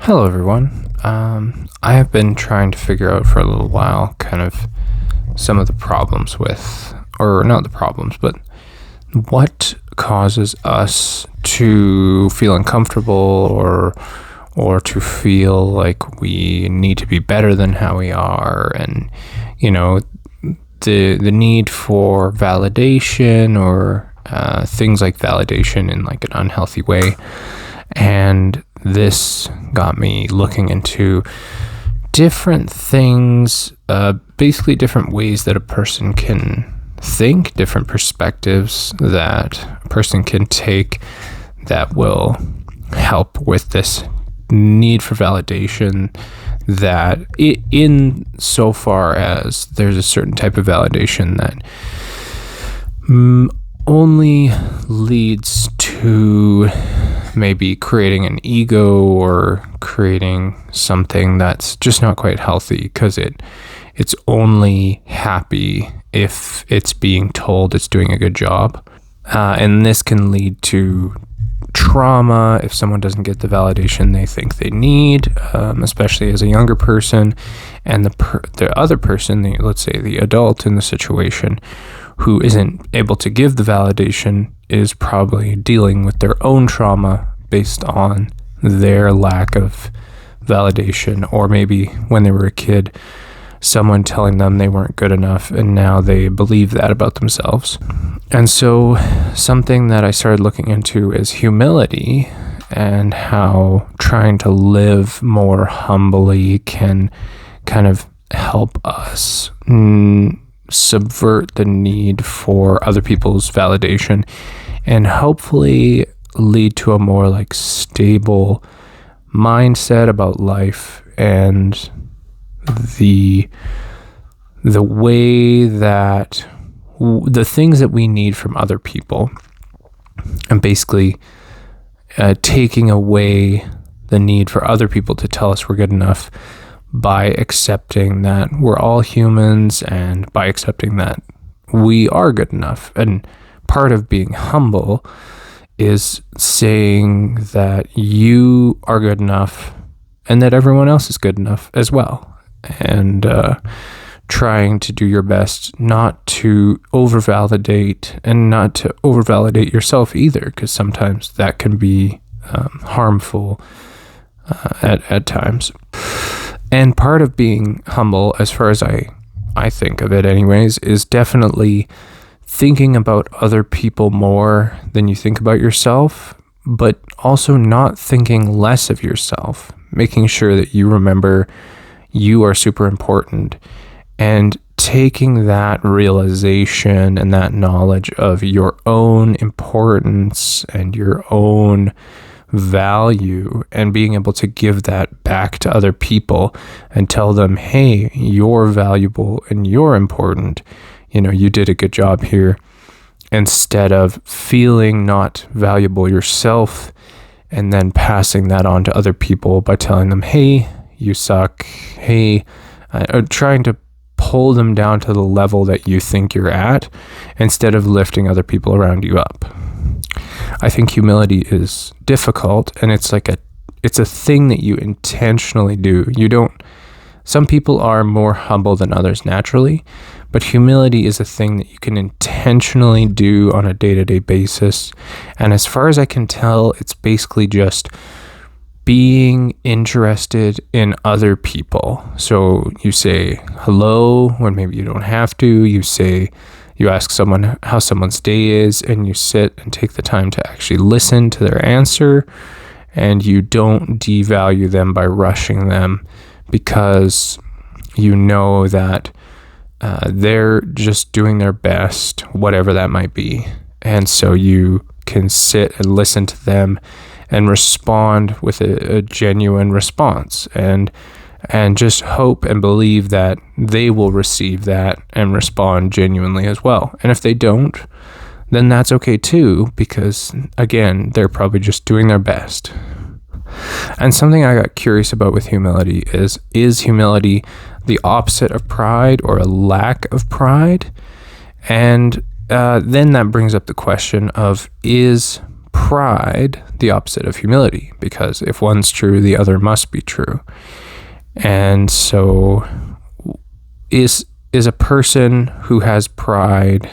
Hello, everyone. I have been trying to figure out for a little while kind of some of the problems with, or not the problems, but what causes us to feel uncomfortable or to feel like we need to be better than how we are, and the need for validation or things like validation in like an unhealthy way. And this got me looking into different things, basically different ways that a person can think, different perspectives that a person can take that will help with this need for validation, that in so far as there's a certain type of validation that only leads to maybe creating an ego or creating something that's just not quite healthy, because it's only happy if it's being told it's doing a good job. And this can lead to trauma if someone doesn't get the validation they think they need, especially as a younger person. And the other person, let's say the adult in the situation, who isn't able to give the validation is probably dealing with their own trauma based on their lack of validation, or maybe when they were a kid, someone telling them they weren't good enough, and now they believe that about themselves. And so something that I started looking into is humility, and how trying to live more humbly can kind of help us subvert the need for other people's validation, and hopefully lead to a more like stable mindset about life and the way that the things that we need from other people, and basically taking away the need for other people to tell us we're good enough by accepting that we're all humans, and by accepting that we are good enough. And part of being humble is saying that you are good enough and that everyone else is good enough as well. And trying to do your best not to overvalidate, and not to overvalidate yourself either, because sometimes that can be harmful at times. And part of being humble, as far as I think of it anyways, is definitely thinking about other people more than you think about yourself, but also not thinking less of yourself, making sure that you remember you are super important, and taking that realization and that knowledge of your own importance and your own value, and being able to give that back to other people and tell them, hey, you're valuable and you're important, you did a good job here, instead of feeling not valuable yourself and then passing that on to other people by telling them, hey, you suck, hey, or trying to pull them down to the level that you think you're at, instead of lifting other people around you up. I think humility is difficult, and it's a thing that you intentionally do. Some people are more humble than others naturally, but humility is a thing that you can intentionally do on a day-to-day basis. And as far as I can tell, it's basically just being interested in other people. So you say hello when maybe you don't have to. You ask someone how someone's day is, and you sit and take the time to actually listen to their answer, and you don't devalue them by rushing them, because you know that they're just doing their best, whatever that might be. And so you can sit and listen to them and respond with a genuine response, and just hope and believe that they will receive that and respond genuinely as well. And if they don't, then that's okay too, because again, they're probably just doing their best. And something I got curious about with humility is humility the opposite of pride, or a lack of pride? And then that brings up the question of, is pride the opposite of humility, because if one's true, the other must be true. And so is a person who has pride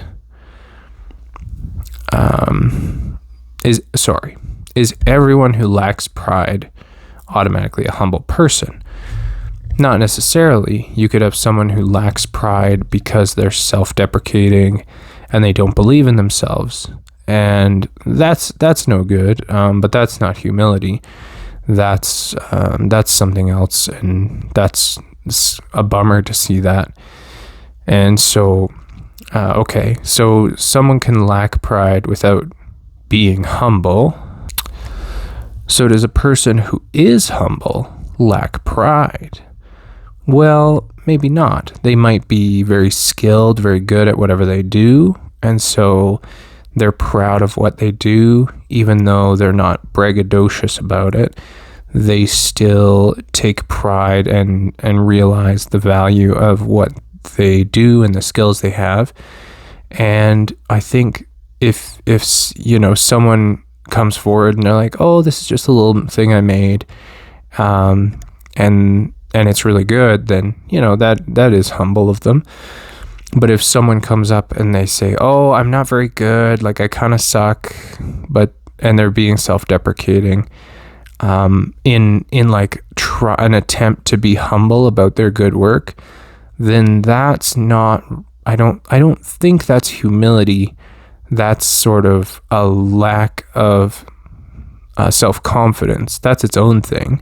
is everyone who lacks pride automatically a humble person? Not necessarily. You could have someone who lacks pride because they're self-deprecating and they don't believe in themselves, and that's no good. But that's not humility. That's something else, and that's a bummer to see that. And so, so someone can lack pride without being humble. So does a person who is humble lack pride? Well, maybe not. They might be very skilled, very good at whatever they do, and so they're proud of what they do, even though they're not braggadocious about it. They still take pride and realize the value of what they do and the skills they have. And I think if someone comes forward and they're like, oh, this is just a little thing I made, and it's really good, then that is humble of them. But if someone comes up and they say, oh, I'm not very good, like I kind of suck, and they're being self-deprecating, in like an attempt to be humble about their good work, then that's not, I don't think that's humility. That's sort of a lack of self-confidence. That's its own thing.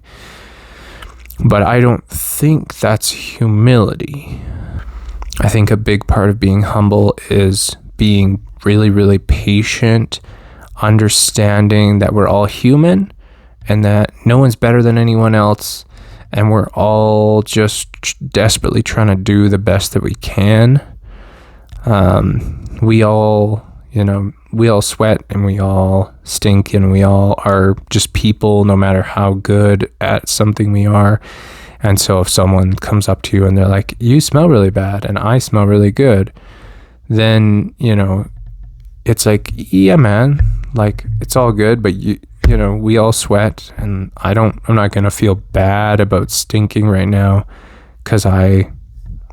But I don't think that's humility. I think a big part of being humble is being really, really patient, understanding that we're all human and that no one's better than anyone else, and we're all just desperately trying to do the best that we can. We all sweat and we all stink and we all are just people, no matter how good at something we are. And so if someone comes up to you and they're like, you smell really bad and I smell really good, then, it's like, yeah, man, like it's all good, but we all sweat, and I'm not going to feel bad about stinking right now because I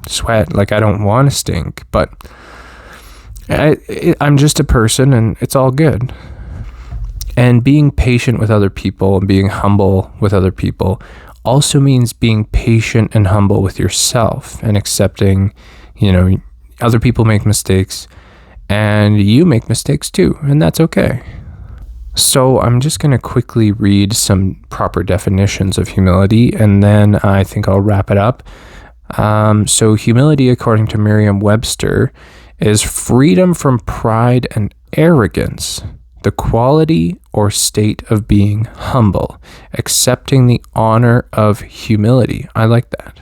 sweat. Like I don't want to stink, but I'm just a person and it's all good. And being patient with other people and being humble with other people also means being patient and humble with yourself and accepting, other people make mistakes and you make mistakes too, and that's okay. So I'm just going to quickly read some proper definitions of humility, and then I think I'll wrap it up. So humility, according to Merriam-Webster, is freedom from pride and arrogance, the quality or state of being humble, accepting the honor of humility. I like that.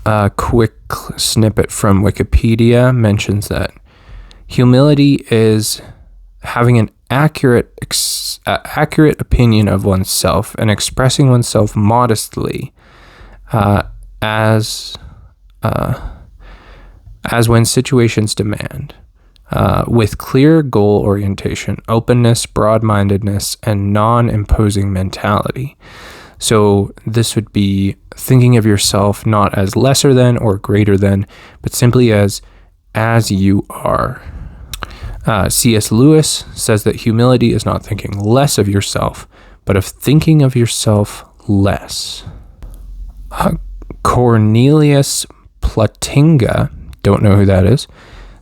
A quick snippet from Wikipedia mentions that humility is having an accurate opinion of oneself and expressing oneself modestly, as when situations demand, with clear goal orientation, openness, broad-mindedness, and non-imposing mentality. So this would be thinking of yourself not as lesser than or greater than, but simply as you are. C.S. Lewis says that humility is not thinking less of yourself, but of thinking of yourself less. Cornelius Plantinga, don't know who that is,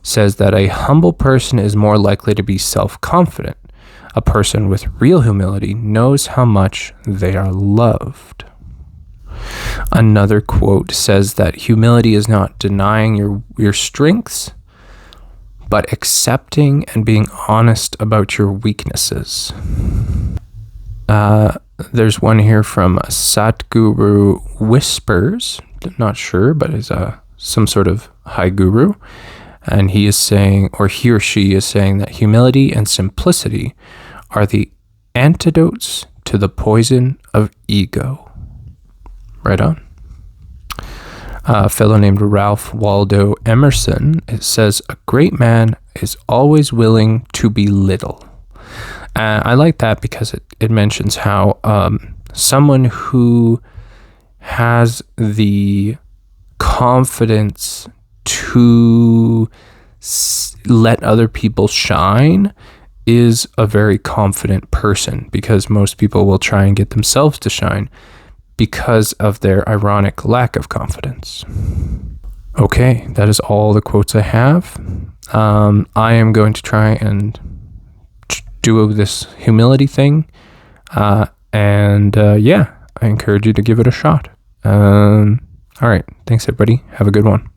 says that a humble person is more likely to be self-confident. A person with real humility knows how much they are loved. Another quote says that humility is not denying your strengths, but accepting and being honest about your weaknesses. There's one here from Satguru Whispers, not sure, but is some sort of high guru. And he is saying, or he or she is saying, that humility and simplicity are the antidotes to the poison of ego. Right on. A fellow named Ralph Waldo Emerson, it says, a great man is always willing to be little. I like that because it mentions how someone who has the confidence to let other people shine is a very confident person, because most people will try and get themselves to shine because of their ironic lack of confidence. Okay, that is all the quotes I have. I am going to try and do this humility thing. And I encourage you to give it a shot. All right. Thanks, everybody. Have a good one.